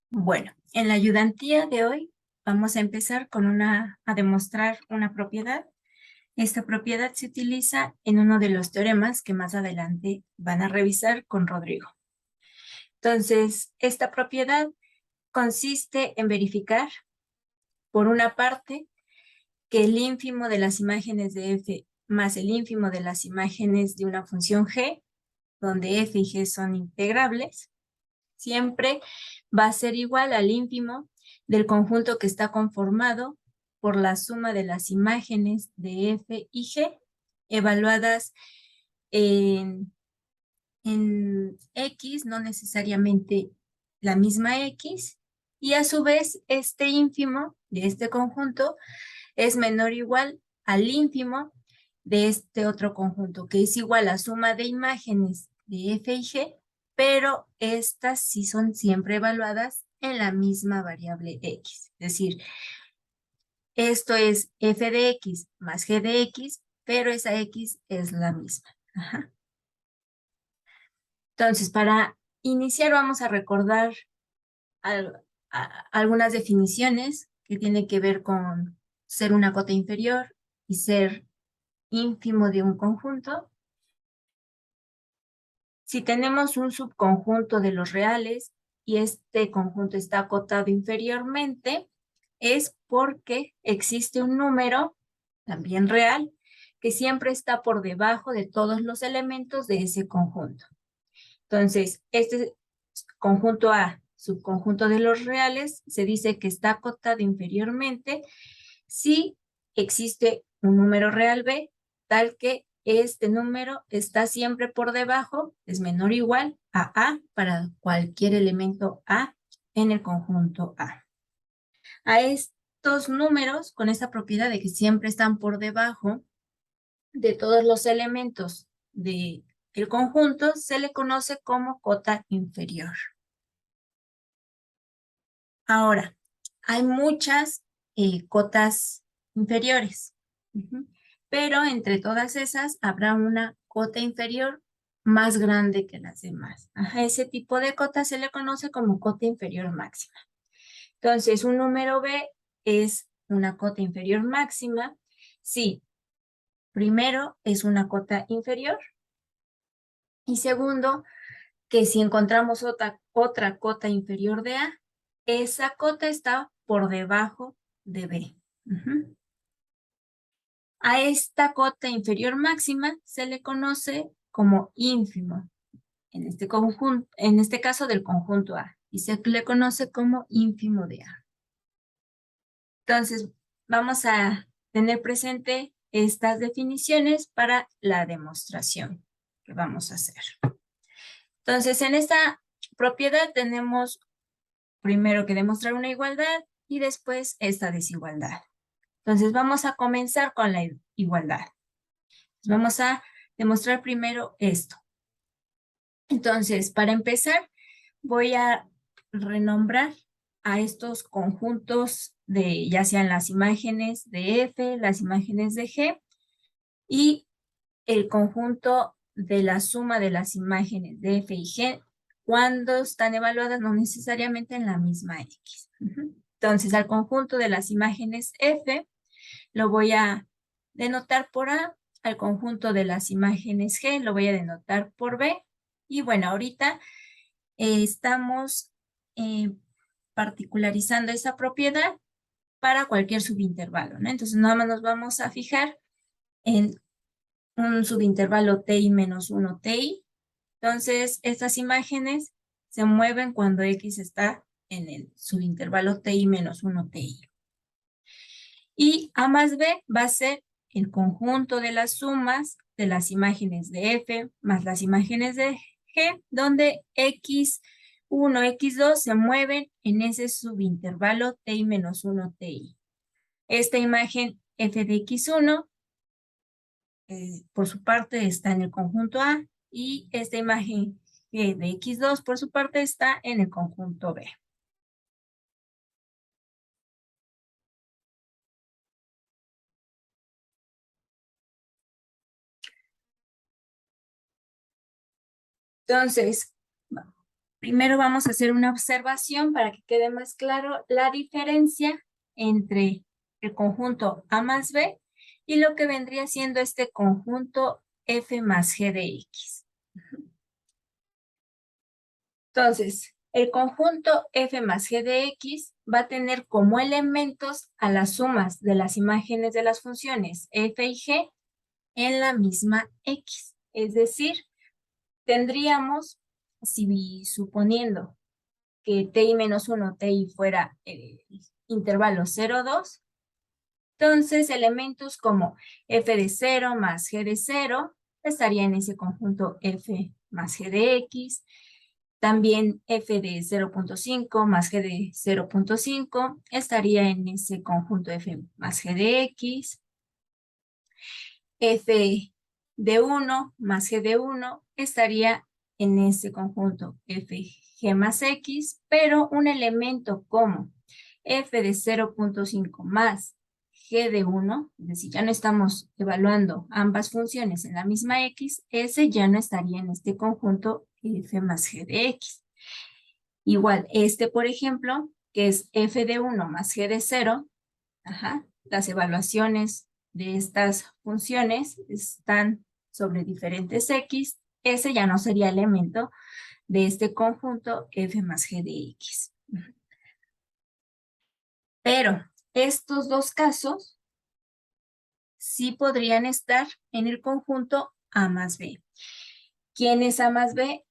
Bueno, en la ayudantía de hoy vamos a empezar con a demostrar una propiedad. Esta propiedad se utiliza en uno de los teoremas que más adelante van a revisar con Rodrigo. Entonces, esta propiedad consiste en verificar, por una parte, que el ínfimo de las imágenes de f más el ínfimo de las imágenes de una función g, donde f y g son integrables, siempre va a ser igual al ínfimo del conjunto que está conformado por la suma de las imágenes de f y g evaluadas en, en x, no necesariamente la misma x, y a su vez este ínfimo de este conjunto es menor o igual al ínfimo de este otro conjunto, que es igual a suma de imágenes de f y g, pero estas sí son siempre evaluadas en la misma variable x. Es decir, esto es f de x más g de x, pero esa x es la misma. Ajá. Entonces, para iniciar vamos a recordar algunas definiciones que tienen que ver con ser una cota inferior y ser ínfimo de un conjunto. Si tenemos un subconjunto de los reales y este conjunto está acotado inferiormente, es porque existe un número, también real, que siempre está por debajo de todos los elementos de ese conjunto. Entonces, este conjunto A, subconjunto de los reales, se dice que está acotado inferiormente si existe un número real B, tal que este número está siempre por debajo, es menor o igual a para cualquier elemento A en el conjunto A. A estos números, con esta propiedad de que siempre están por debajo de todos los elementos del conjunto, se le conoce como cota inferior. Ahora, hay muchas cotas inferiores, pero entre todas esas habrá una cota inferior más grande que las demás. Ajá, ese tipo de cota se le conoce como cota inferior máxima. Entonces, un número B es una cota inferior máxima si primero es una cota inferior y segundo, que si encontramos otra cota inferior de A, esa cota está por debajo de B. A esta cota inferior máxima se le conoce como ínfimo, en este caso del conjunto A, y se le conoce como ínfimo de A. Entonces, vamos a tener presente estas definiciones para la demostración que vamos a hacer. Entonces, en esta propiedad tenemos primero que demostrar una igualdad y después esta desigualdad. Entonces, vamos a comenzar con la igualdad. Vamos a demostrar primero esto. Entonces, para empezar, voy a renombrar a estos conjuntos de, ya sean las imágenes de F, las imágenes de G, y el conjunto de la suma de las imágenes de F y G cuando están evaluadas no necesariamente en la misma X. Entonces, al conjunto de las imágenes F lo voy a denotar por A, al conjunto de las imágenes G lo voy a denotar por B, y bueno, ahorita estamos particularizando esa propiedad para cualquier subintervalo, ¿no? Entonces, nada más nos vamos a fijar en un subintervalo TI menos 1 TI. Entonces, estas imágenes se mueven cuando X está en el subintervalo TI menos 1 TI. Y A más B va a ser el conjunto de las sumas de las imágenes de F más las imágenes de G, donde X1, X2 se mueven en ese subintervalo TI menos 1 TI. Esta imagen F de X1, por su parte, está en el conjunto A, y esta imagen G de X2, por su parte, está en el conjunto B. Entonces, Primero vamos a hacer una observación para que quede más claro la diferencia entre el conjunto A más B y lo que vendría siendo este conjunto F más G de X. Entonces, el conjunto F más G de X va a tener como elementos a las sumas de las imágenes de las funciones F y G en la misma X. Es decir, tendríamos, si suponiendo que ti menos 1, ti fuera el intervalo 0, 2, entonces elementos como f de 0 más g de 0 estaría en ese conjunto f más g de x, también f de 0.5 más g de 0.5 estaría en ese conjunto f más g de x, f de 1 más g de 1 estaría en ese conjunto fg más x, pero un elemento como f de 0.5 más g de 1, es decir, ya no estamos evaluando ambas funciones en la misma x, ese ya no estaría en este conjunto f más g de x. Igual, este, por ejemplo, que es f de 1 más g de 0, las evaluaciones de estas funciones están sobre diferentes x, ese ya no sería elemento de este conjunto f más g de x. Pero estos dos casos sí podrían estar en el conjunto A más B. ¿Quién es A más B?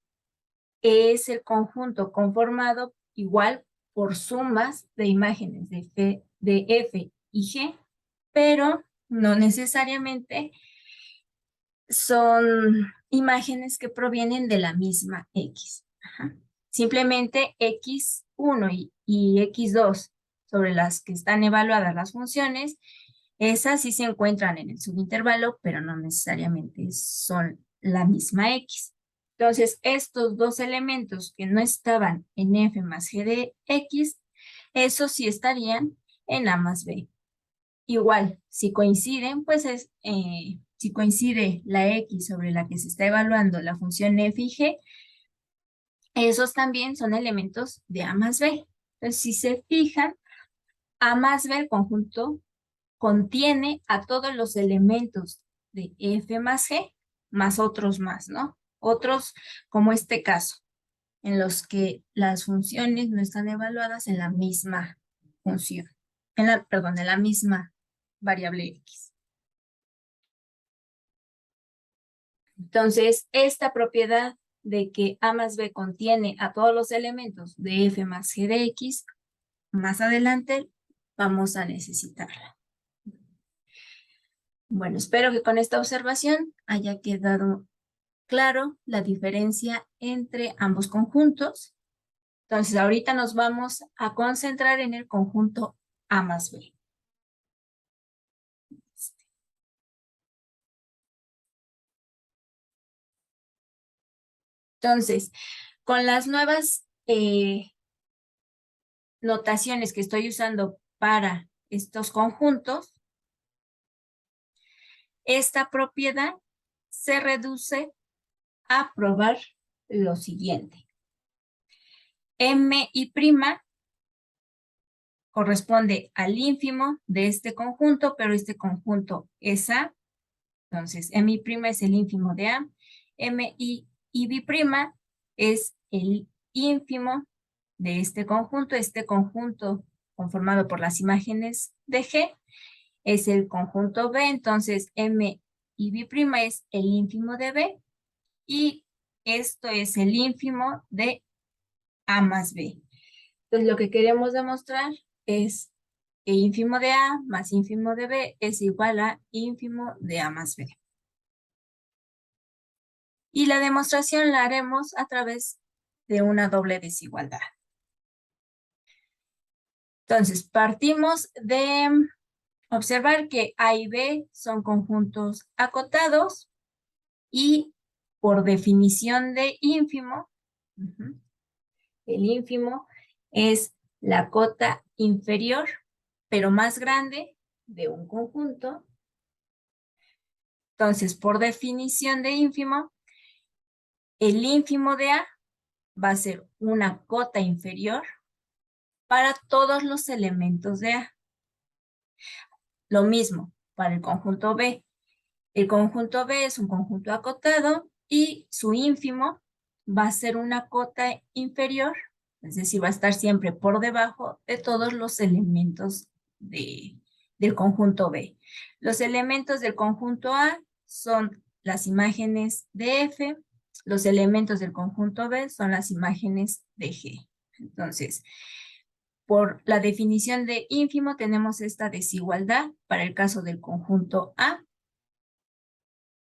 Es el conjunto conformado igual por sumas de imágenes de F y G, pero no necesariamente son imágenes que provienen de la misma X. Simplemente X1 y X2, sobre las que están evaluadas las funciones, esas sí se encuentran en el subintervalo, pero no necesariamente son la misma X. Entonces, estos dos elementos que no estaban en F más G de X, esos sí estarían en A más B. Igual, si coinciden, pues si coincide la X sobre la que se está evaluando la función F y G, esos también son elementos de A más B. Entonces, si se fijan, A más B, el conjunto, contiene a todos los elementos de F más G, más otros más, ¿no? Otros, como este caso, en los que las funciones no están evaluadas en la misma función, perdón, en la misma variable X. Entonces, esta propiedad de que A más B contiene a todos los elementos de F más G de X, más adelante vamos a necesitarla. Bueno, espero que con esta observación haya quedado claro la diferencia entre ambos conjuntos. Entonces, ahorita nos vamos a concentrar en el conjunto A más B. Entonces, con las nuevas notaciones que estoy usando para estos conjuntos, esta propiedad se reduce a probar lo siguiente. M y prima corresponde al ínfimo de este conjunto, pero este conjunto es A. Entonces, M y prima es el ínfimo de A. M y B prima es el ínfimo de este conjunto conformado por las imágenes de G es el conjunto B, entonces M y B prima es el ínfimo de B y esto es el ínfimo de A más B. Entonces lo que queremos demostrar es que ínfimo de A más ínfimo de B es igual a ínfimo de A más B. Y la demostración la haremos a través de una doble desigualdad. Entonces, partimos de observar que A y B son conjuntos acotados y por definición de ínfimo, el ínfimo es la cota inferior, pero más grande de un conjunto. Entonces, por definición de ínfimo, el ínfimo de A va a ser una cota inferior para todos los elementos de A. Lo mismo para el conjunto B. El conjunto B es un conjunto acotado y su ínfimo va a ser una cota inferior, es decir, va a estar siempre por debajo de todos los elementos del conjunto B. Los elementos del conjunto A son las imágenes de F, los elementos del conjunto B son las imágenes de G. Entonces, por la definición de ínfimo tenemos esta desigualdad para el caso del conjunto A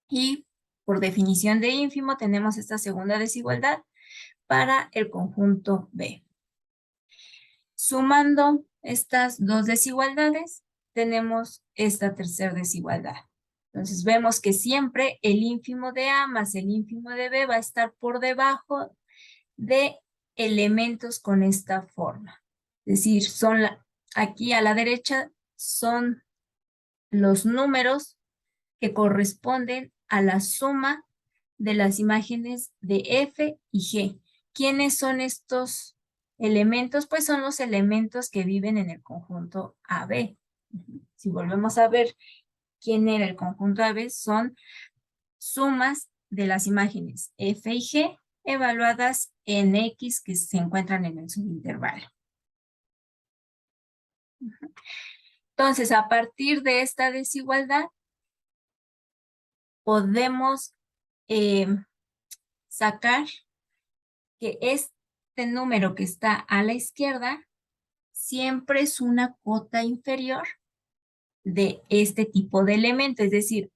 y por definición de ínfimo tenemos esta segunda desigualdad para el conjunto B. Sumando estas dos desigualdades, tenemos esta tercera desigualdad. Entonces vemos que siempre el ínfimo de A más el ínfimo de B va a estar por debajo de elementos con esta forma. Es decir, aquí a la derecha son los números que corresponden a la suma de las imágenes de F y G. ¿Quiénes son estos elementos? Pues son los elementos que viven en el conjunto AB. Si volvemos a ver quién era el conjunto AB, son sumas de las imágenes F y G evaluadas en X que se encuentran en el subintervalo. Entonces, a partir de esta desigualdad, podemos sacar que este número que está a la izquierda siempre es una cota inferior de este tipo de elemento, es decir,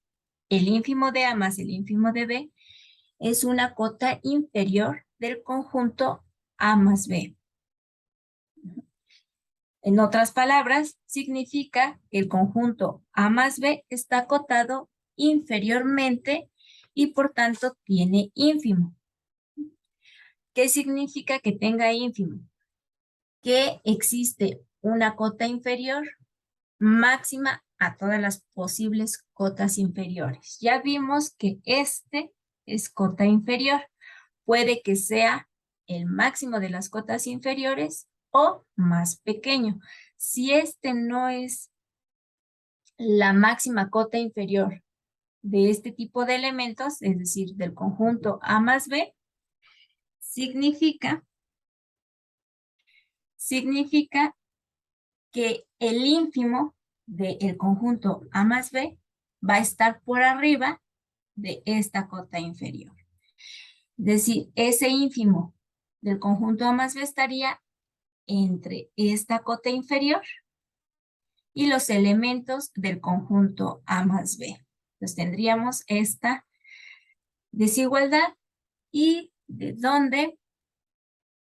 el ínfimo de A más el ínfimo de B es una cota inferior del conjunto A más B. En otras palabras, significa que el conjunto A más B está acotado inferiormente y por tanto tiene ínfimo. ¿Qué significa que tenga ínfimo? Que existe una cota inferior máxima a todas las posibles cotas inferiores. Ya vimos que este es cota inferior. Puede que sea el máximo de las cotas inferiores o más pequeño. Si este no es la máxima cota inferior de este tipo de elementos, es decir, del conjunto A más B, significa que el ínfimo del conjunto A más B va a estar por arriba de esta cota inferior. Es decir, ese ínfimo del conjunto A más B estaría entre esta cota inferior y los elementos del conjunto A más B. Entonces tendríamos esta desigualdad y de donde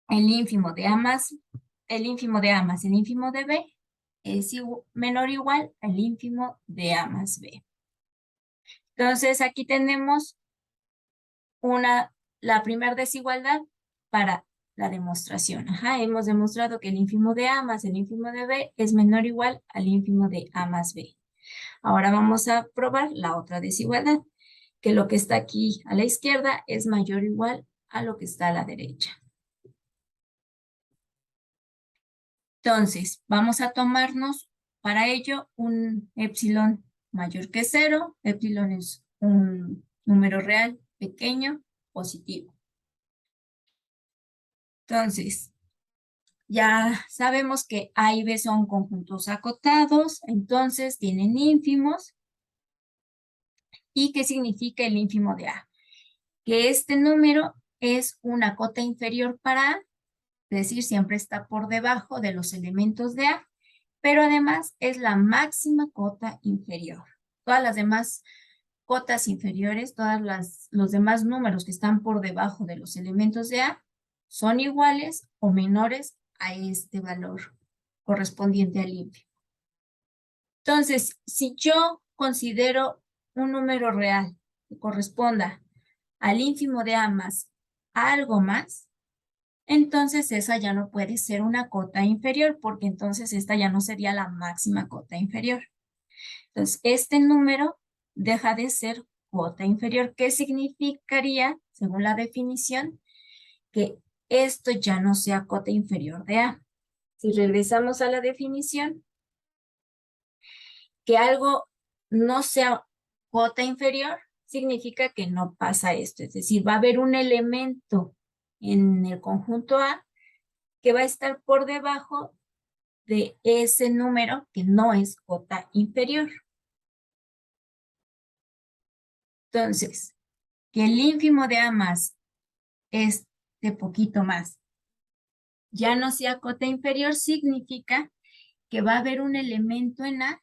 el ínfimo de A más el ínfimo de B es menor o igual al ínfimo de A más B. Entonces aquí tenemos la primera desigualdad para la demostración. Hemos demostrado que el ínfimo de A más el ínfimo de B es menor o igual al ínfimo de A más B. Ahora vamos a probar la otra desigualdad, que lo que está aquí a la izquierda es mayor o igual a lo que está a la derecha. Entonces, vamos a tomarnos para ello un epsilon mayor que 0. Epsilon es un número real pequeño positivo. Entonces, ya sabemos que A y B son conjuntos acotados, entonces tienen ínfimos. ¿Y qué significa el ínfimo de A? Que este número es una cota inferior para A, es decir, siempre está por debajo de los elementos de A, pero además es la máxima cota inferior. Todas las demás cotas inferiores, los demás números que están por debajo de los elementos de A, son iguales o menores a este valor correspondiente al ínfimo. Entonces, si yo considero un número real que corresponda al ínfimo de A más algo más, entonces esa ya no puede ser una cota inferior, porque entonces esta ya no sería la máxima cota inferior. Entonces, este número deja de ser cota inferior. ¿Qué significaría, según la definición? Que esto ya no sea cota inferior de A. Si regresamos a la definición, que algo no sea cota inferior significa que no pasa esto. Es decir, va a haber un elemento en el conjunto A que va a estar por debajo de ese número que no es cota inferior. Entonces, que el ínfimo de A más es de poquito más ya no sea cota inferior significa que va a haber un elemento en A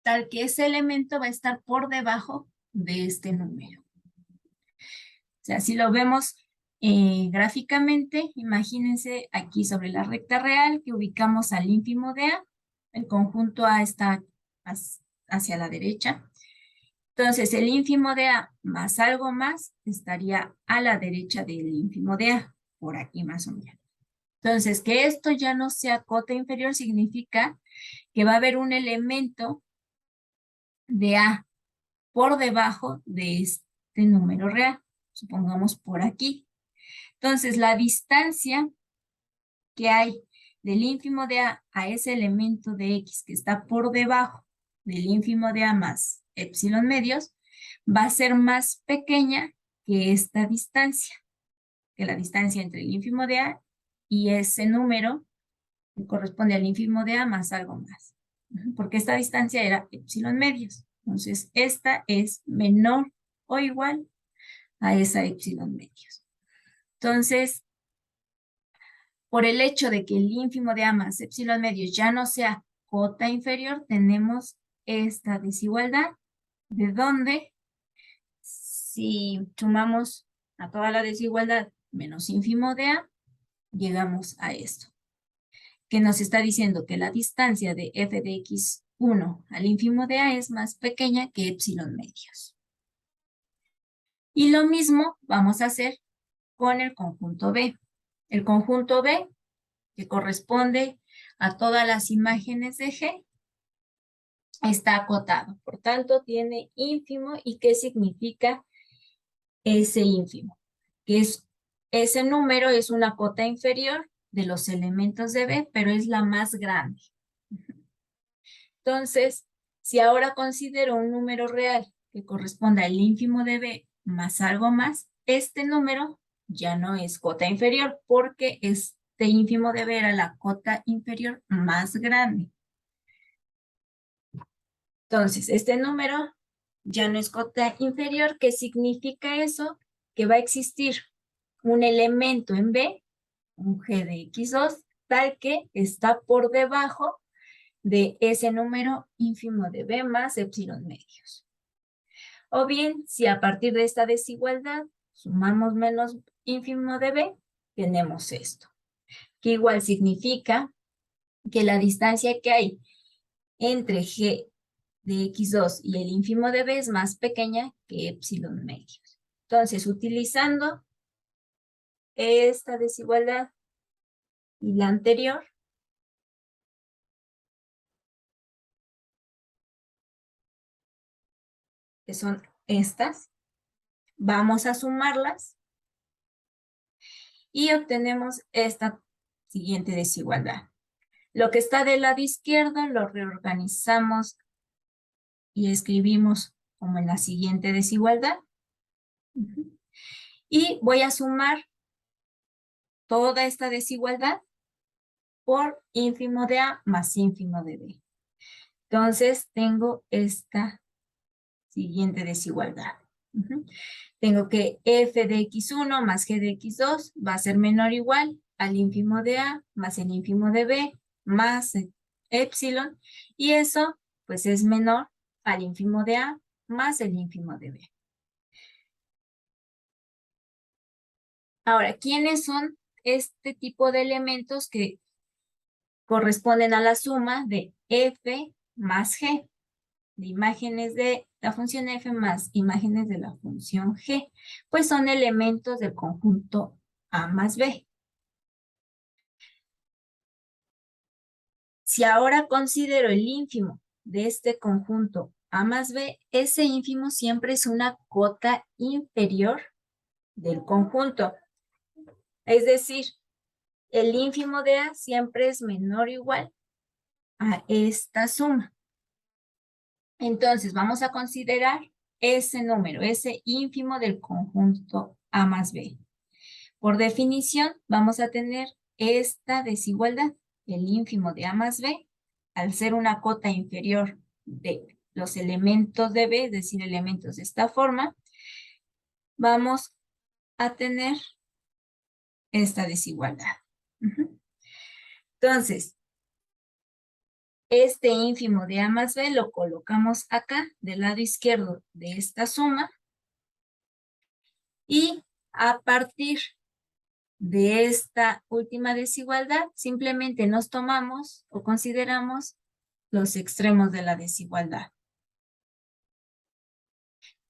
tal que ese elemento va a estar por debajo de este número. O sea, si lo vemos gráficamente, imagínense aquí sobre la recta real que ubicamos al ínfimo de A. El conjunto A está hacia la derecha. Entonces, el ínfimo de A más algo más estaría a la derecha del ínfimo de A, por aquí más o menos. Entonces, que esto ya no sea cota inferior significa que va a haber un elemento de A por debajo de este número real, supongamos por aquí. Entonces, la distancia que hay del ínfimo de A ese elemento de X que está por debajo del ínfimo de A más epsilon medios, va a ser más pequeña que esta distancia, que la distancia entre el ínfimo de A y ese número que corresponde al ínfimo de A más algo más. Porque esta distancia era epsilon medios. Entonces, esta es menor o igual a esa epsilon medios. Entonces, por el hecho de que el ínfimo de A más epsilon medios ya no sea cota inferior, tenemos esta desigualdad, de donde si sumamos a toda la desigualdad menos ínfimo de A, llegamos a esto, que nos está diciendo que la distancia de f de x1 al ínfimo de A es más pequeña que epsilon medios. Y lo mismo vamos a hacer con el conjunto B. El conjunto B, que corresponde a todas las imágenes de G, está acotado. Por tanto, tiene ínfimo. ¿Y qué significa ese ínfimo? Que ese número es una cota inferior de los elementos de B, pero es la más grande. Entonces, si ahora considero un número real que corresponde al ínfimo de B más algo más, este número ya no es cota inferior porque este ínfimo de B era la cota inferior más grande. Entonces, este número ya no es cota inferior. ¿Qué significa eso? Que va a existir un elemento en B, un G de X2, tal que está por debajo de ese número ínfimo de B más epsilon medios. O bien, si a partir de esta desigualdad sumamos menos ínfimo de B, tenemos esto, que igual significa que la distancia que hay entre G de X2 y el ínfimo de B es más pequeña que epsilon medios. Entonces, utilizando esta desigualdad y la anterior, que son estas, vamos a sumarlas y obtenemos esta siguiente desigualdad. Lo que está del lado izquierdo lo reorganizamos y escribimos como en la siguiente desigualdad. Y voy a sumar toda esta desigualdad por ínfimo de A más ínfimo de B. Entonces tengo esta siguiente desigualdad. Tengo que f de x1 más g de x2 va a ser menor o igual al ínfimo de A más el ínfimo de B más epsilon, y eso pues es menor al ínfimo de A más el ínfimo de B. Ahora, ¿quiénes son este tipo de elementos que corresponden a la suma de f más g? De imágenes de la función f más imágenes de la función g, pues son elementos del conjunto A más B. Si ahora considero el ínfimo de este conjunto A más B, ese ínfimo siempre es una cota inferior del conjunto. Es decir, el ínfimo de A siempre es menor o igual a esta suma. Entonces, vamos a considerar ese número, ese ínfimo del conjunto A más B. Por definición, vamos a tener esta desigualdad, el ínfimo de A más B, al ser una cota inferior de los elementos de B, es decir, elementos de esta forma, vamos a tener esta desigualdad. Entonces, este ínfimo de A más B lo colocamos acá, del lado izquierdo de esta suma, y a partir de esta última desigualdad, simplemente nos tomamos o consideramos los extremos de la desigualdad.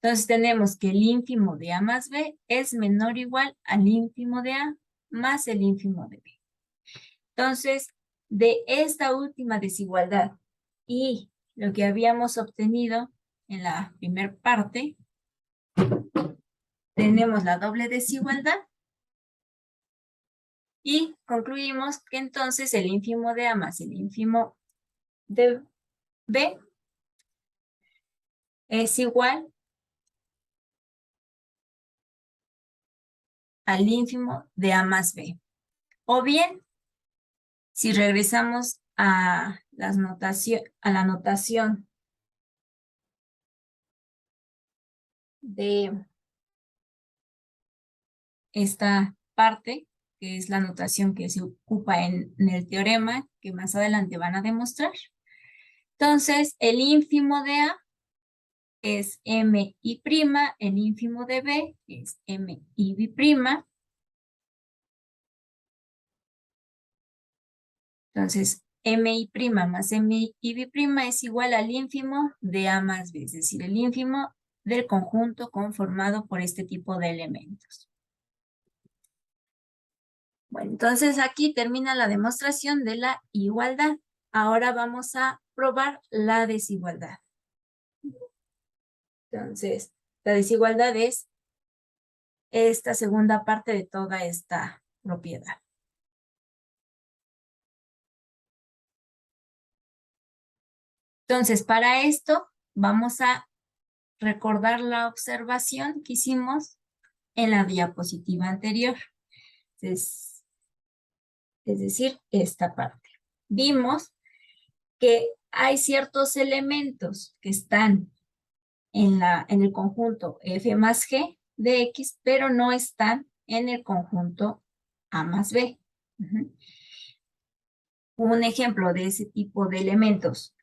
Entonces tenemos que el ínfimo de A más B es menor o igual al ínfimo de A más el ínfimo de B. Entonces, de esta última desigualdad y lo que habíamos obtenido en la primera parte, tenemos la doble desigualdad y concluimos que entonces el ínfimo de A más el ínfimo de B es igual al ínfimo de A más B. O bien, si regresamos a la notación de esta parte, que es la notación que se ocupa en el teorema que más adelante van a demostrar. Entonces, el ínfimo de A es M y prima, el ínfimo de B es M y B prima. Entonces, M y prima más M y B prima es igual al ínfimo de A más B, es decir, el ínfimo del conjunto conformado por este tipo de elementos. Bueno, entonces aquí termina la demostración de la igualdad. Ahora vamos a probar la desigualdad. Entonces, la desigualdad es esta segunda parte de toda esta propiedad. Entonces, para esto vamos a recordar la observación que hicimos en la diapositiva anterior. Es decir, esta parte. Vimos que hay ciertos elementos que están en el conjunto F más G de X, pero no están en el conjunto A más B. Un ejemplo de ese tipo de elementos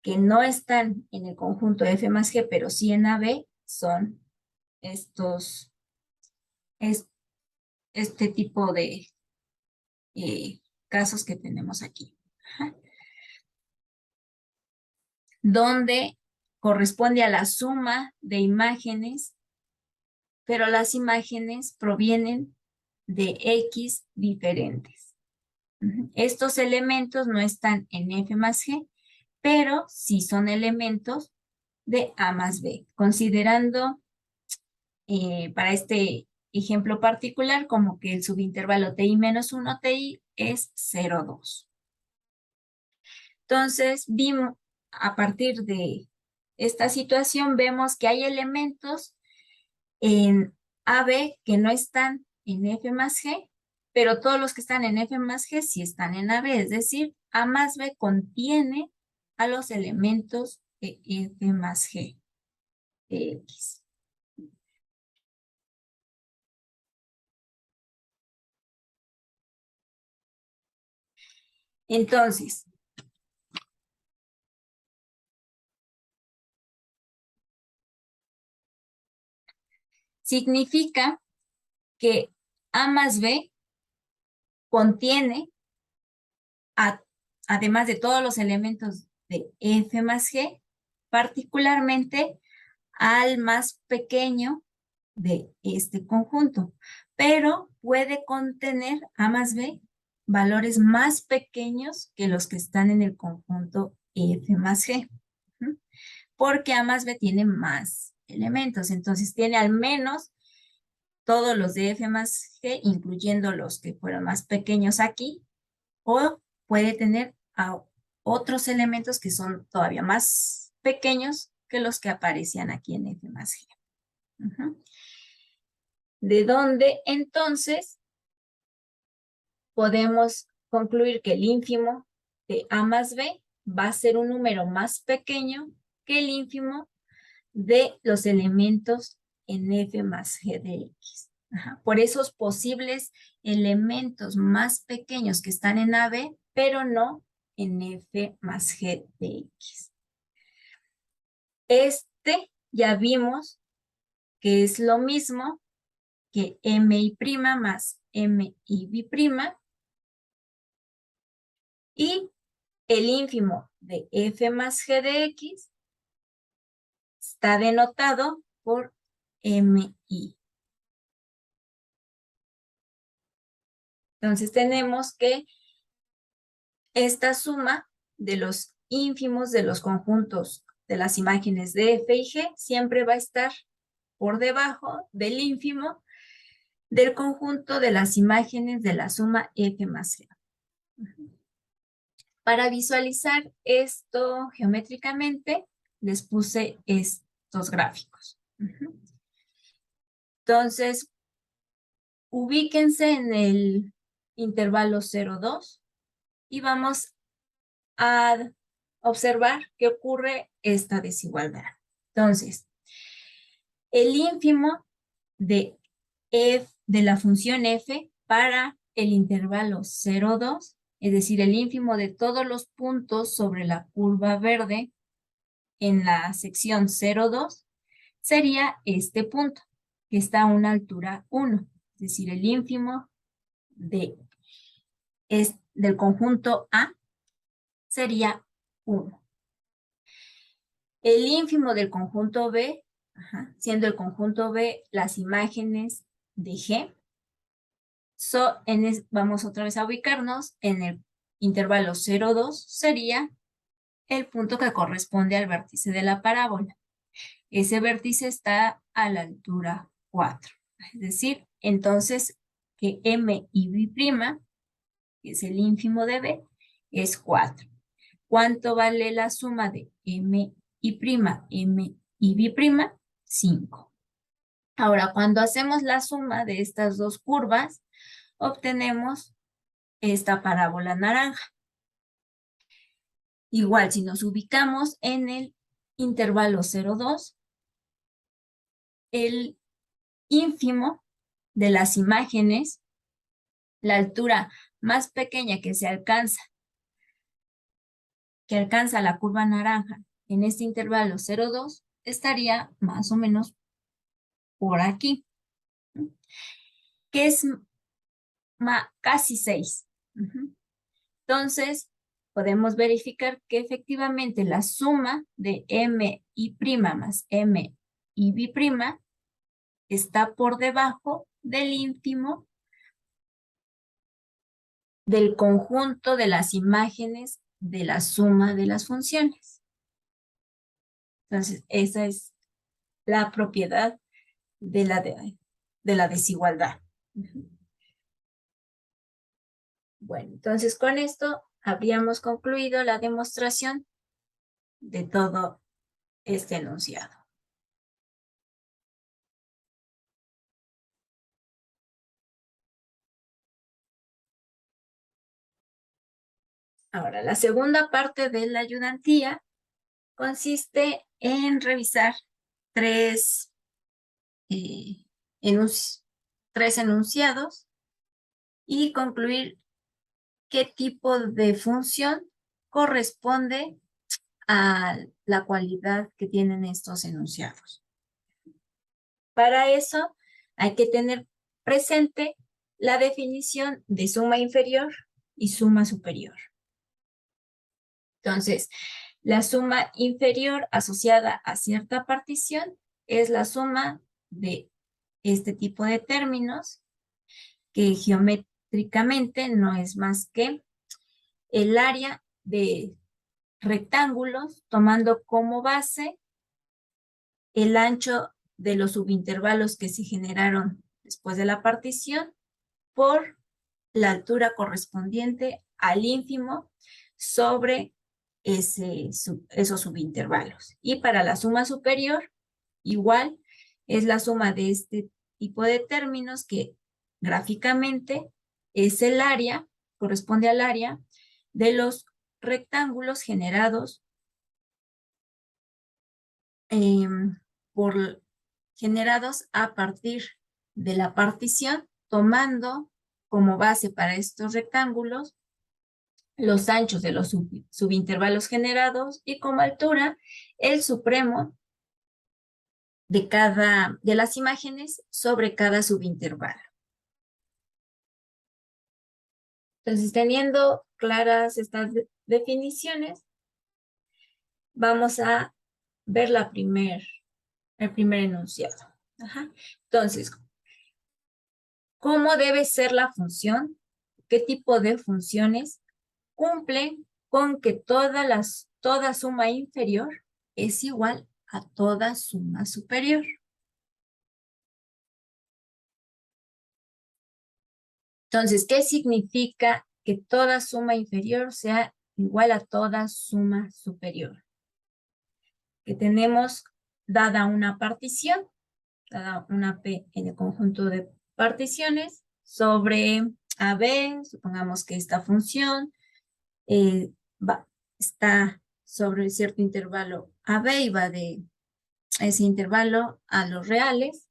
que no están en el conjunto F más G, pero sí en AB, son este tipo de casos que tenemos aquí. Donde corresponde a la suma de imágenes, pero las imágenes provienen de X diferentes. Estos elementos no están en F más G, pero sí son elementos de A más B, considerando para este ejemplo particular como que el subintervalo TI menos 1 TI es 0,2. Entonces, vimos, a partir de esta situación, vemos que hay elementos en AB que no están en F más G, pero todos los que están en F más G sí están en AB, es decir, A más B contiene a los elementos de F más G de X. Entonces, significa que A más B contiene, además de todos los elementos de F más G, particularmente al más pequeño de este conjunto, pero puede contener A más B valores más pequeños que los que están en el conjunto F más G, porque A más B tiene más elementos, entonces tiene al menos todos los de F más G, incluyendo los que fueron más pequeños aquí, o puede tener a otros elementos que son todavía más pequeños que los que aparecían aquí en F más G. De donde entonces podemos concluir que el ínfimo de A más B va a ser un número más pequeño que el ínfimo de los elementos en F más G de X. Por esos posibles elementos más pequeños que están en AB, pero no en F más G de X. Este ya vimos que es lo mismo que MI' más MIB', y el ínfimo de F más G de X está denotado por MI. Entonces tenemos que esta suma de los ínfimos de los conjuntos de las imágenes de F y G siempre va a estar por debajo del ínfimo del conjunto de las imágenes de la suma F más G. Para visualizar esto geométricamente, les puse estos gráficos. Entonces, ubíquense en el intervalo 0,2 y vamos a observar que ocurre esta desigualdad. Entonces, el ínfimo de la función f para el intervalo 0,2, es decir, el ínfimo de todos los puntos sobre la curva verde en la sección 0,2, sería este punto, que está a una altura 1, es decir, el ínfimo del conjunto A sería 1. El ínfimo del conjunto B, siendo el conjunto B las imágenes de G, vamos otra vez a ubicarnos en el intervalo 0,2, sería el punto que corresponde al vértice de la parábola. Ese vértice está a la altura 4. Es decir, entonces que M y B', que es el ínfimo de B, es 4. ¿Cuánto vale la suma de M y M y B'? 5. Ahora, cuando hacemos la suma de estas dos curvas, obtenemos esta parábola naranja. Igual, si nos ubicamos en el intervalo 0,2, el ínfimo de las imágenes, la altura más pequeña que alcanza la curva naranja en este intervalo 0,2, estaría más o menos por aquí, que es casi 6. Entonces, podemos verificar que efectivamente la suma de M y' más M y B' está por debajo del ínfimo del conjunto de las imágenes de la suma de las funciones. Entonces, esa es la propiedad de la desigualdad. Bueno, entonces con esto habríamos concluido la demostración de todo este enunciado. Ahora, la segunda parte de la ayudantía consiste en revisar tres enunciados y concluir qué tipo de función corresponde a la cualidad que tienen estos enunciados. Para eso hay que tener presente la definición de suma inferior y suma superior. Entonces, la suma inferior asociada a cierta partición es la suma de este tipo de términos, que geométricamente no es más que el área de rectángulos tomando como base el ancho de los subintervalos que se generaron después de la partición por la altura correspondiente al ínfimo sobre esos subintervalos. Y para la suma superior, igual es la suma de este tipo de términos que gráficamente es el área, corresponde al área de los rectángulos generados generados a partir de la partición, tomando como base para estos rectángulos los anchos de los subintervalos generados y como altura el supremo de las imágenes sobre cada subintervalo. Entonces, teniendo claras estas definiciones, vamos a ver el primer enunciado. Entonces, ¿cómo debe ser la función? ¿Qué tipo de funciones cumplen con que toda suma inferior es igual a toda suma superior? Entonces, ¿qué significa que toda suma inferior sea igual a toda suma superior? Que tenemos dada una partición, dada una P en el conjunto de particiones sobre AB, supongamos que esta función está sobre cierto intervalo AB y va de ese intervalo a los reales.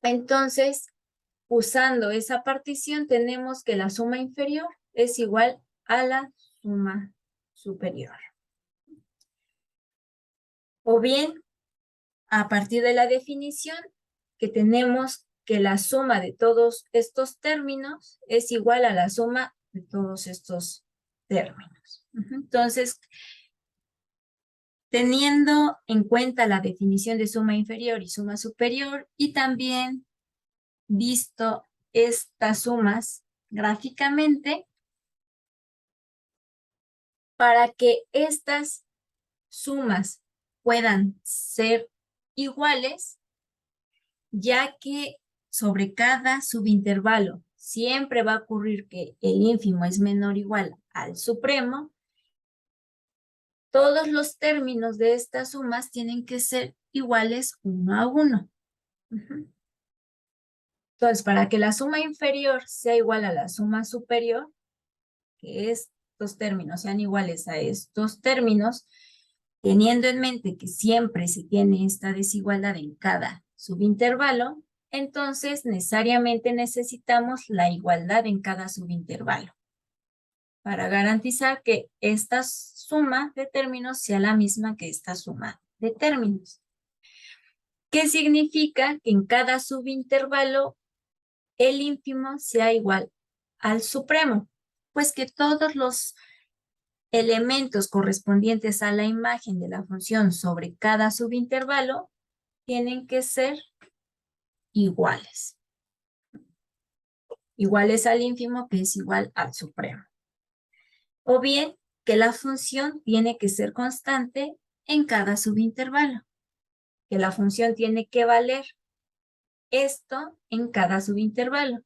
Entonces, usando esa partición, tenemos que la suma inferior es igual a la suma superior. O bien, a partir de la definición, que tenemos que la suma de todos estos términos es igual a la suma de todos estos términos. Entonces, teniendo en cuenta la definición de suma inferior y suma superior y también visto estas sumas gráficamente, para que estas sumas puedan ser iguales, ya que sobre cada subintervalo siempre va a ocurrir que el ínfimo es menor o igual al supremo, todos los términos de estas sumas tienen que ser iguales uno a uno. Entonces, para que la suma inferior sea igual a la suma superior, que estos términos sean iguales a estos términos, teniendo en mente que siempre se tiene esta desigualdad en cada subintervalo, entonces necesariamente necesitamos la igualdad en cada subintervalo para garantizar que esta suma de términos sea la misma que esta suma de términos. ¿Qué significa que en cada subintervalo el ínfimo sea igual al supremo? Pues que todos los elementos correspondientes a la imagen de la función sobre cada subintervalo tienen que ser iguales. Iguales al ínfimo, que es igual al supremo. O bien que la función tiene que ser constante en cada subintervalo. Que la función tiene que valer esto en cada subintervalo.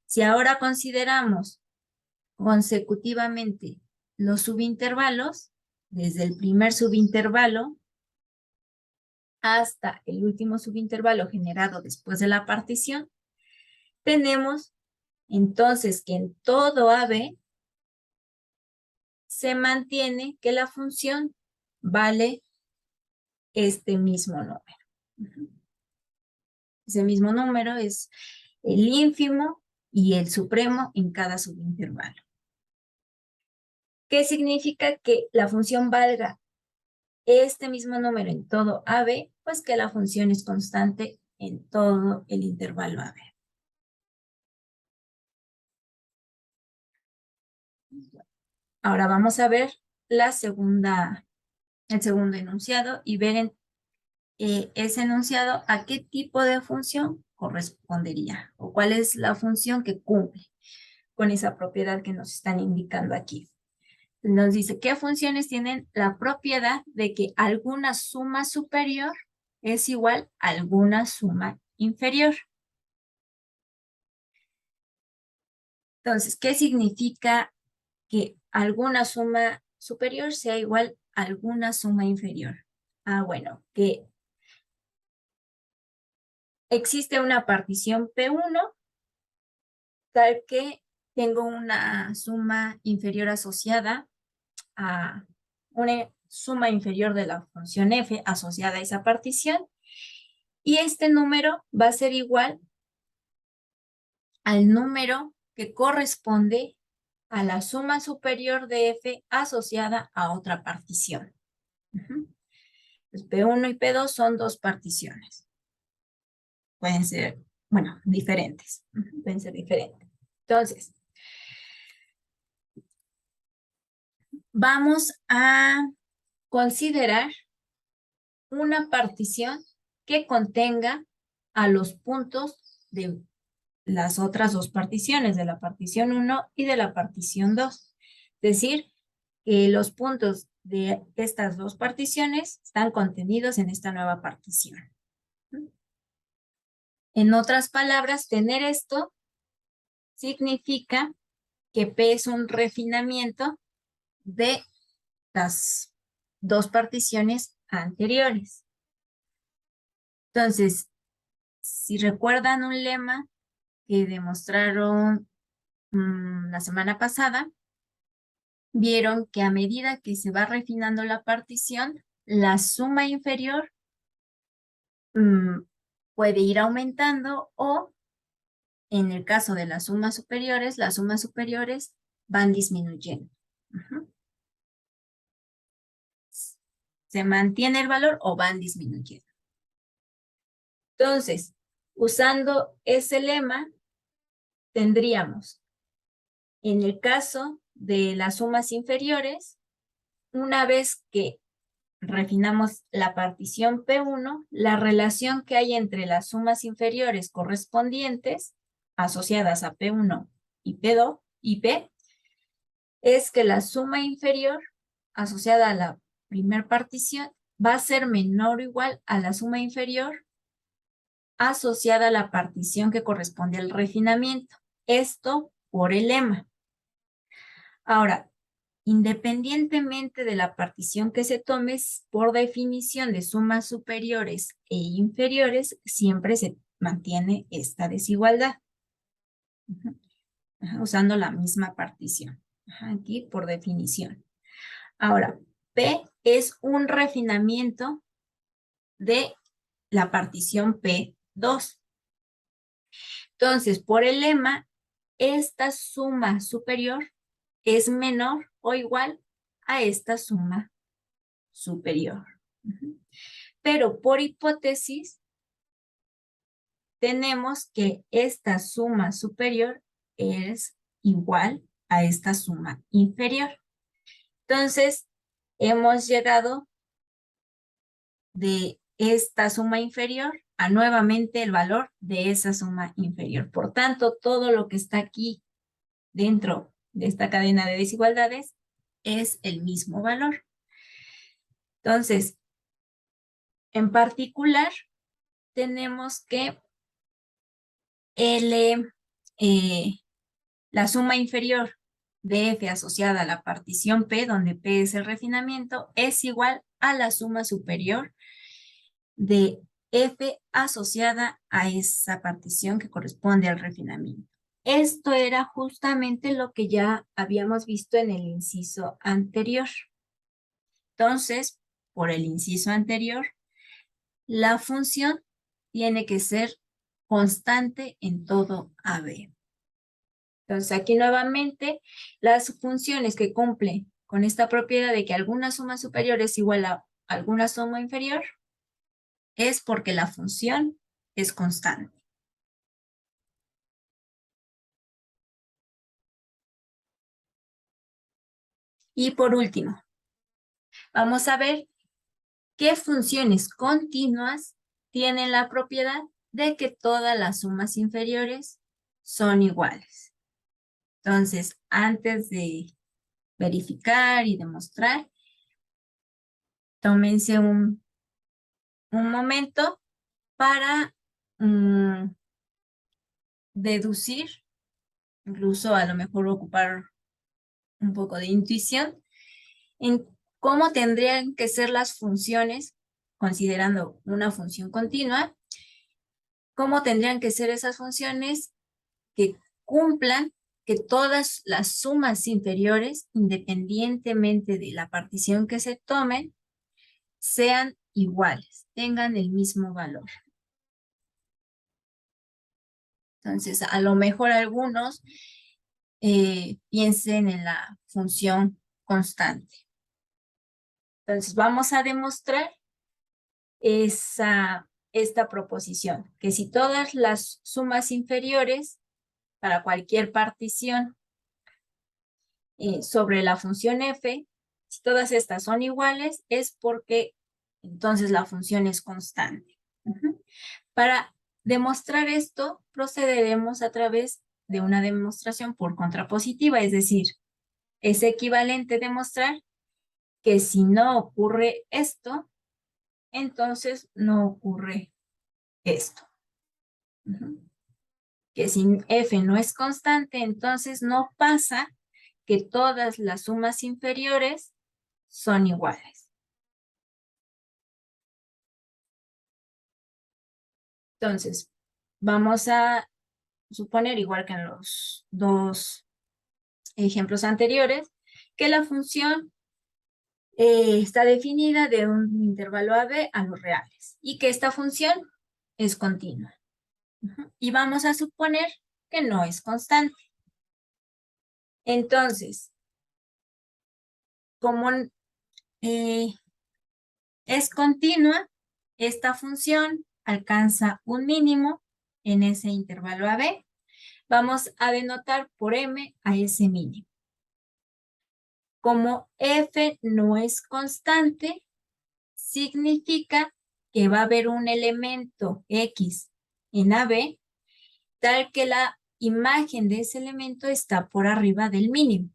Si ahora consideramos consecutivamente los subintervalos, desde el primer subintervalo hasta el último subintervalo generado después de la partición, tenemos entonces que en todo AB se mantiene que la función vale este mismo número. Ese mismo número es el ínfimo y el supremo en cada subintervalo. ¿Qué significa que la función valga este mismo número en todo AB? Pues que la función es constante en todo el intervalo AB. Ahora vamos a ver el segundo enunciado y ver ese enunciado a qué tipo de función correspondería o cuál es la función que cumple con esa propiedad que nos están indicando aquí. Nos dice qué funciones tienen la propiedad de que alguna suma superior es igual a alguna suma inferior. Entonces, ¿qué significa que alguna suma superior sea igual a alguna suma inferior? Bueno, que existe una partición P1 tal que tengo una suma inferior asociada a una suma inferior de la función f asociada a esa partición, y este número va a ser igual al número que corresponde a la suma superior de f asociada a otra partición. Pues P1 y P2 son dos particiones. Pueden ser, bueno, diferentes. Pueden ser diferentes. Entonces, vamos a considerar una partición que contenga a los puntos de las otras dos particiones, de la partición 1 y de la partición 2. Es decir, que los puntos de estas dos particiones están contenidos en esta nueva partición. En otras palabras, tener esto significa que P es un refinamiento de las dos particiones anteriores. Entonces, si recuerdan un lema que demostraron la semana pasada, vieron que a medida que se va refinando la partición, la suma inferior puede ir aumentando, o en el caso de las sumas superiores van disminuyendo. Se mantiene el valor o van disminuyendo. Entonces, usando ese lema, tendríamos, en el caso de las sumas inferiores, una vez que refinamos la partición P1, la relación que hay entre las sumas inferiores correspondientes asociadas a P1 y P2 y P es que la suma inferior asociada a la primer partición va a ser menor o igual a la suma inferior asociada a la partición que corresponde al refinamiento. Esto por el lema. Ahora, independientemente de la partición que se tome, por definición de sumas superiores e inferiores, siempre se mantiene esta desigualdad. Usando la misma partición. Aquí por definición. Ahora, P es un refinamiento de la partición P2. Entonces, por el lema, esta suma superior es menor o igual a esta suma superior. Pero por hipótesis, tenemos que esta suma superior es igual a esta suma inferior. Entonces, hemos llegado de esta suma inferior a nuevamente el valor de esa suma inferior. Por tanto, todo lo que está aquí dentro de esta cadena de desigualdades es el mismo valor. Entonces, en particular, tenemos que la suma inferior de F asociada a la partición P, donde P es el refinamiento, es igual a la suma superior de F asociada a esa partición que corresponde al refinamiento. Esto era justamente lo que ya habíamos visto en el inciso anterior. Entonces, por el inciso anterior, la función tiene que ser constante en todo AB. Entonces, aquí nuevamente, las funciones que cumplen con esta propiedad de que alguna suma superior es igual a alguna suma inferior, es porque la función es constante. Y por último, vamos a ver qué funciones continuas tienen la propiedad de que todas las sumas inferiores son iguales. Entonces, antes de verificar y demostrar, tómense un momento para mm, deducir, incluso a lo mejor ocupar un poco de intuición en cómo tendrían que ser las funciones, considerando una función continua, cómo tendrían que ser esas funciones que cumplan que todas las sumas inferiores, independientemente de la partición que se tomen, sean iguales, tengan el mismo valor. Entonces, a lo mejor algunos piensen en la función constante. Entonces, vamos a demostrar esta proposición, que si todas las sumas inferiores para cualquier partición sobre la función f, si todas estas son iguales, es porque entonces la función es constante. Para demostrar esto, procederemos a través de una demostración por contrapositiva, es decir, es equivalente demostrar que si no ocurre esto, entonces no ocurre esto. Que si f no es constante, entonces no pasa que todas las sumas inferiores son iguales. Entonces, vamos a suponer, igual que en los dos ejemplos anteriores, que la función está definida de un intervalo AB a los reales y que esta función es continua. Y vamos a suponer que no es constante. Entonces, como es continua, esta función alcanza un mínimo en ese intervalo AB. Vamos a denotar por M a ese mínimo. Como F no es constante, significa que va a haber un elemento X en AB, tal que la imagen de ese elemento está por arriba del mínimo.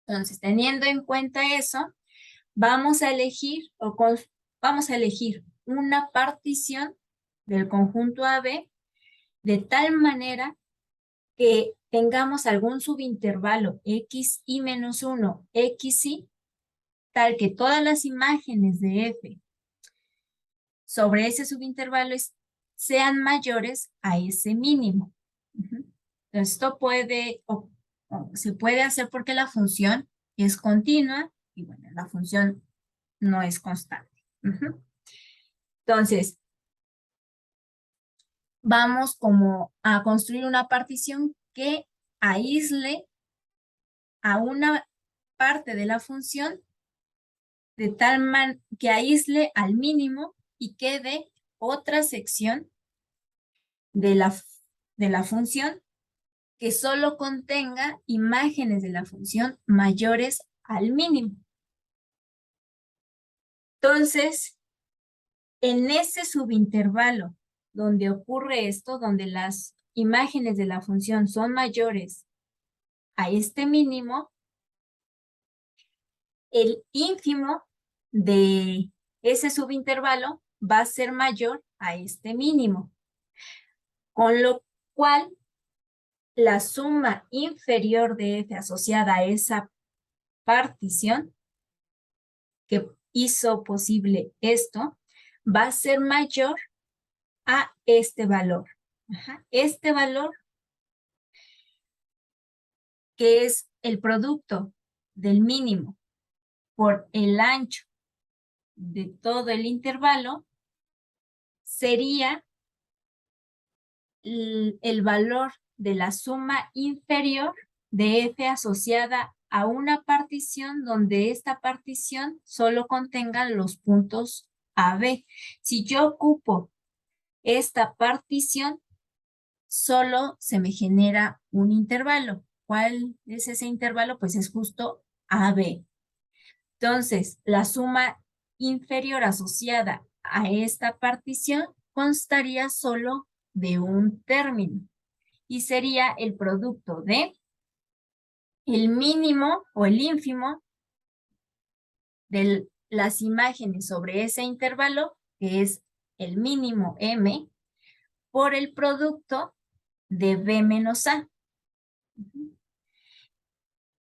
Entonces, teniendo en cuenta eso, vamos a elegir una partición del conjunto AB de tal manera que tengamos algún subintervalo xy menos 1, xy, tal que todas las imágenes de f sobre ese subintervalo sean mayores a ese mínimo. Entonces, esto se puede hacer porque la función es continua y bueno, la función no es constante. Entonces, vamos como a construir una partición que aísle a una parte de la función de tal manera que aísle al mínimo y quede otra sección de la función que solo contenga imágenes de la función mayores al mínimo. Entonces, en ese subintervalo donde ocurre esto, donde las imágenes de la función son mayores a este mínimo, el ínfimo de ese subintervalo va a ser mayor a este mínimo, con lo cual la suma inferior de f asociada a esa partición que hizo posible esto va a ser mayor a este valor. Este valor que es el producto del mínimo por el ancho de todo el intervalo sería el valor de la suma inferior de f asociada a una partición donde esta partición solo contenga los puntos AB. Si yo ocupo esta partición, solo se me genera un intervalo. ¿Cuál es ese intervalo? Pues es justo AB. Entonces, la suma inferior asociada a esta partición constaría solo de un término y sería el producto de el mínimo o el ínfimo de las imágenes sobre ese intervalo, que es el mínimo M, por el producto de B menos A.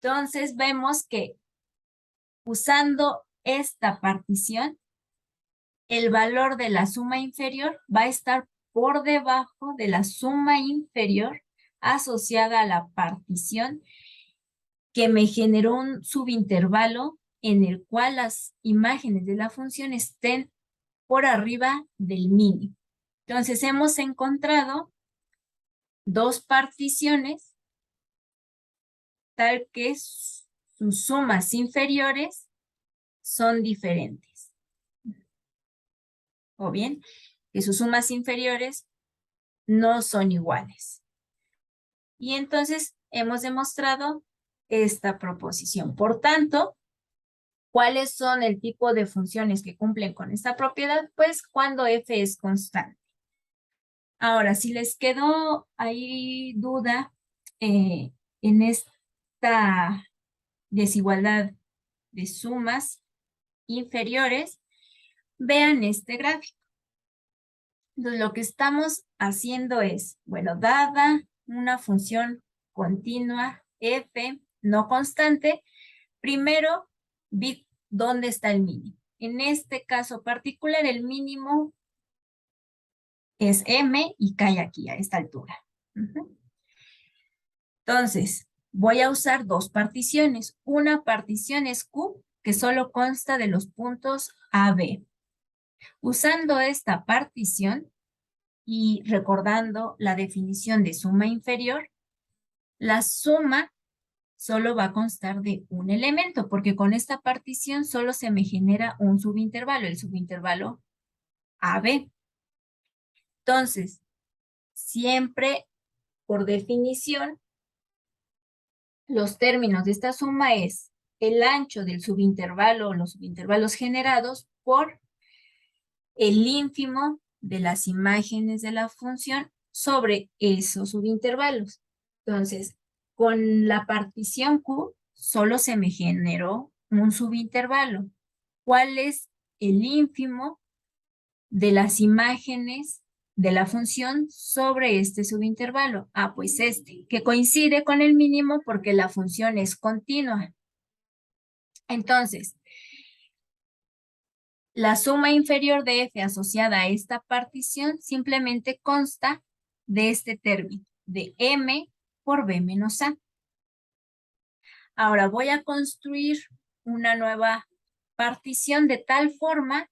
Entonces vemos que usando esta partición, el valor de la suma inferior va a estar por debajo de la suma inferior asociada a la partición que me generó un subintervalo en el cual las imágenes de la función estén por arriba del mínimo. Entonces hemos encontrado dos particiones tal que sus sumas inferiores son diferentes. O bien, que sus sumas inferiores no son iguales. Y entonces hemos demostrado esta proposición. Por tanto, ¿cuáles son el tipo de funciones que cumplen con esta propiedad? Pues cuando f es constante. Ahora, si les quedó ahí duda en esta desigualdad de sumas inferiores, vean este gráfico. Entonces, lo que estamos haciendo es, bueno, dada una función continua f no constante, primero vi dónde está el mínimo. En este caso particular, el mínimo es m y cae aquí a esta altura. Entonces, voy a usar dos particiones. Una partición es Q, que solo consta de los puntos A, B. Usando esta partición y recordando la definición de suma inferior, la suma solo va a constar de un elemento, porque con esta partición solo se me genera un subintervalo, el subintervalo AB. Entonces, siempre por definición, los términos de esta suma es el ancho del subintervalo o los subintervalos generados por el ínfimo de las imágenes de la función sobre esos subintervalos. Entonces, con la partición Q solo se me generó un subintervalo. ¿Cuál es el ínfimo de las imágenes de la función sobre este subintervalo? Ah, pues este, que coincide con el mínimo porque la función es continua. Entonces, la suma inferior de f asociada a esta partición simplemente consta de este término, de m por b menos a. Ahora voy a construir una nueva partición de tal forma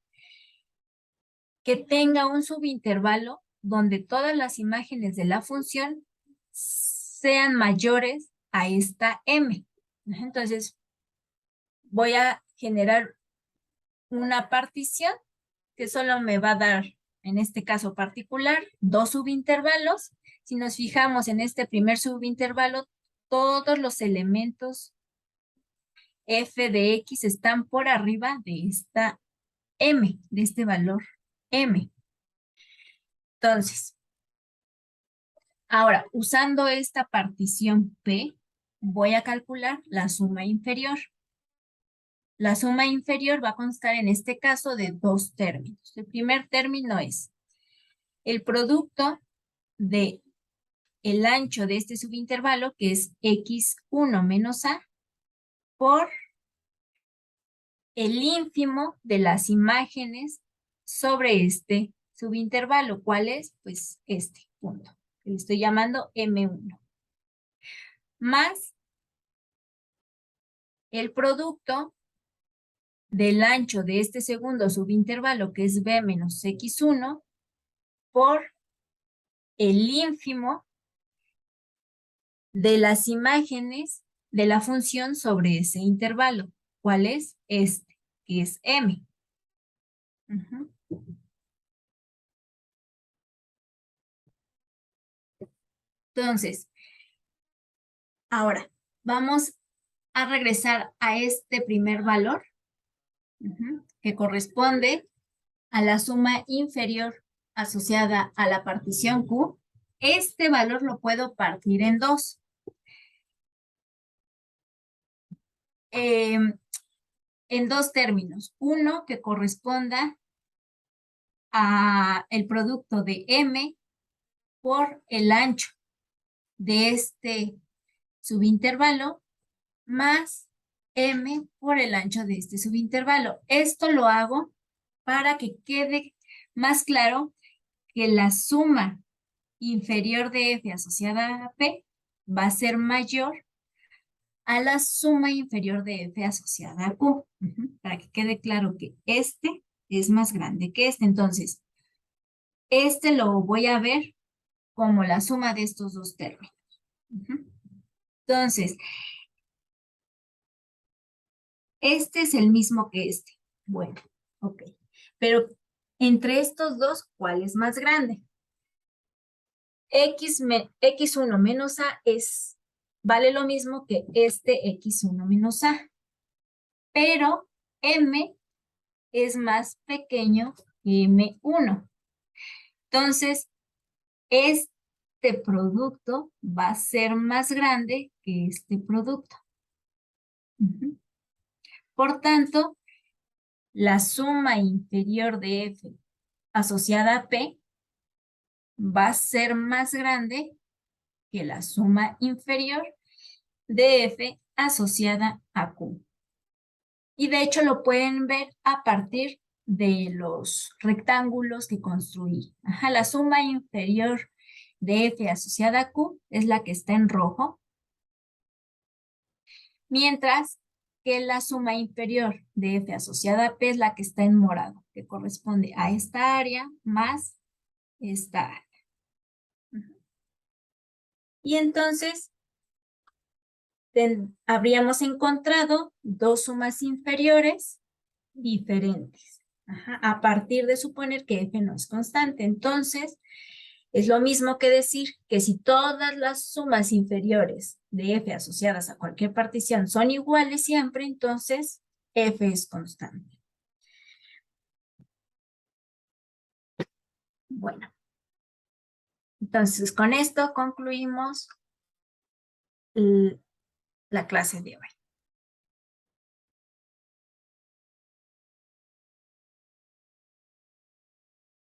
que tenga un subintervalo donde todas las imágenes de la función sean mayores a esta m. Entonces, voy a generar una partición que solo me va a dar, en este caso particular, dos subintervalos. Si nos fijamos en este primer subintervalo, todos los elementos f de x están por arriba de esta m, de este valor m. Entonces, ahora, usando esta partición P, voy a calcular la suma inferior. La suma inferior va a constar en este caso de dos términos. El primer término es el producto de el ancho de este subintervalo, que es x1 menos a, por el ínfimo de las imágenes sobre este subintervalo. ¿Cuál es? Pues este punto, que le estoy llamando M1. Más el producto del ancho de este segundo subintervalo, que es B menos X1, por el ínfimo de las imágenes de la función sobre ese intervalo. ¿Cuál es? Este, que es M. Entonces, ahora vamos a regresar a este primer valor, que corresponde a la suma inferior asociada a la partición Q. Este valor lo puedo partir en dos. En dos términos. Uno que corresponda el producto de M por el ancho de este subintervalo más M por el ancho de este subintervalo. Esto lo hago para que quede más claro que la suma inferior de F asociada a P va a ser mayor a la suma inferior de F asociada a Q. Para que quede claro que este es más grande que este. Entonces, este lo voy a ver como la suma de estos dos términos. Entonces, este es el mismo que este. Bueno, ok. Pero entre estos dos, ¿cuál es más grande? X1 menos A vale lo mismo que este X1 menos A. Pero M es más pequeño que M1. Entonces, este producto va a ser más grande que este producto. Por tanto, la suma inferior de F asociada a P va a ser más grande que la suma inferior de F asociada a Q. Y de hecho lo pueden ver a partir de los rectángulos que construí. La suma inferior de F asociada a Q es la que está en rojo, mientras que la suma inferior de F asociada a P es la que está en morado, que corresponde a esta área más esta área. Y entonces habríamos encontrado dos sumas inferiores diferentes, a partir de suponer que F no es constante. Entonces, es lo mismo que decir que si todas las sumas inferiores de F asociadas a cualquier partición son iguales siempre, entonces F es constante. Bueno, entonces con esto concluimos la clase de hoy.